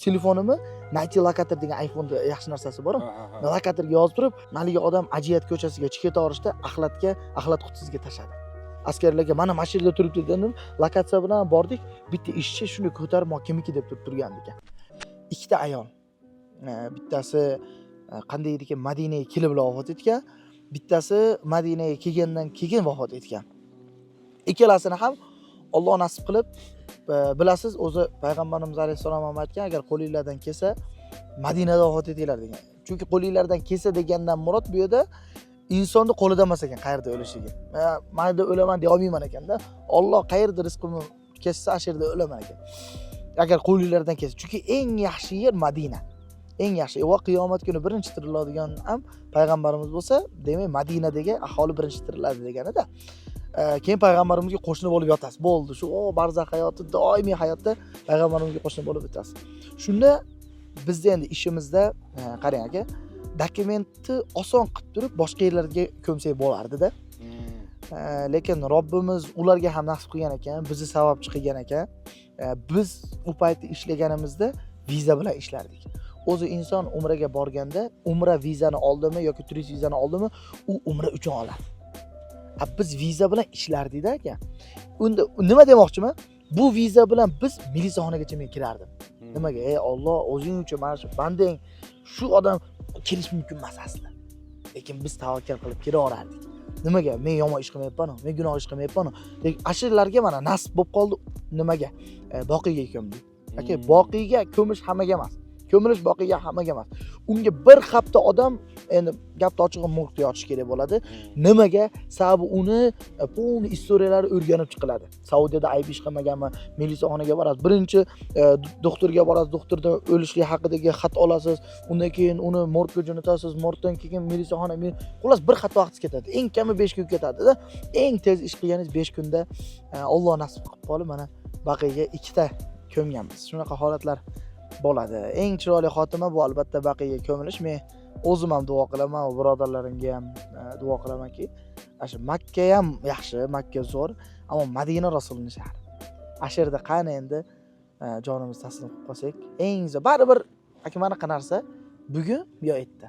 telefonimni Nighty Locator degan iPhone'da yaxshi narsasi bor. Locatorga yozib turib, malika odam Ajiyat ko'chasiga chiqib o'rishda axlat qutisiga tashladi. Askarlarga mana mashinada turibdi dedim, lokatsiya bilan bordik. Bitta ishchi shuni ko'tarib kimniki deb turgan ekan. Ikkita ayol. Bittasi qanday ekan Madinaga kelib vafot etgan, bittasi Madinaga kelgandan keyin vafot etgan. Ikkalasini ham Alloh nasib qilib, bilasiz, o'zi payg'ambarimiz alayhisalom ham aytgan, agar qo'lingizdan kelsa Madinada vafot etinglar degan. Chunki qo'lingizdan kelsa degandan murod bu yerda insonni qo'lida emas ekan, qayerda o'lishiga. Mayda o'laman deya olmayman ekanda. Alloh qayerda rizqimni kessa, o'sha yerda o'laman ekan. Agar qo'lingizdan kelsa, chunki eng yaxshi yer Madina. Eng yaxshi. Va qiyomat kuni birinchi tiriladigan ham payg'ambarimiz bo'lsa, demak Madinadagi aholi birinchi tiriladi deganida. Keyin payg'ambarimizga qo'shni bo'lib yotasiz. Bo'ldi, shu barzaq hayoti, doimiy hayotda payg'ambarimizga qo'shni bo'lib o'tasiz. Shunda bizda endi ishimizda qarang aka, dokumentni oson qilib turib boshqa yerlarga ko'msak bo'lardi-da. Lekin Robbimiz ularga ham nasib qilgan ekan, bizni sababchi qilgan ekan. Biz u paytda ishlaganimizda viza bilan ishlardik. O'zi inson umraga borganda, umra vizani oldimi yoki turist vizani oldimi, u umra uchun oladi. Biz viza bilan ishlardik-da aka. Unda nima demoqchiman? Bu viza bilan biz milisaxonagacha men kirardim. Nimaga? Ey Alloh, o'zing uchun mana shu bandang shu odam kirish mumkin emas asli. Lekin biz tavakkal qilib kira olardik. Nimaga? Men yomon ish qilmayapman, men gunoh ish qilmayapman. Lekin ashirlarga mana nasib bo'lib qoldi. Nimaga? Boqiga ko'mdik. Aka, boqiga ko'mish hammaga emas. Ko'milish boqiga hammaga emas. Unga bir hafta odam endi gapni ochig'i morgda yotish kerak bo'ladi. Nimaga? Sababi uni pulni istoriyalari o'rganib chiqiladi. Saudiyada ayb ish qilmaganmi, milisaxonaga borasiz. Birinchi doktorga borasiz, doktordan o'lishlik haqidagi xat olasiz. Undan keyin uni morgga jo'natasiz. Morgdan keyin milisaxona, xullas bir xat vaqt ketadi. Eng kami 5 kun ketadi-da. Eng tez ish qilganingiz 5 kunda Alloh nasib qilib qolib mana baqiga ikkita ko'mganmiz. Shunaqa holatlar bo'ladi. Eng chiroyli xotima bu albatta baqiga ko'milish. Men o'zim ham duo qilaman va birodarlarimga ham duo qilamanki, o'sha Makka ham yaxshi, Makka zo'r, ammo Madina Rasulning shahri. O'sha yerda qani endi jonimiz taslim qilib qolsak, eng zo'r. Baribir aka mana narsa bugun yo erta.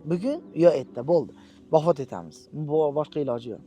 Bugun yo erta bo'ldi. Vafot etamiz. Bu boshqa iloji yo'q.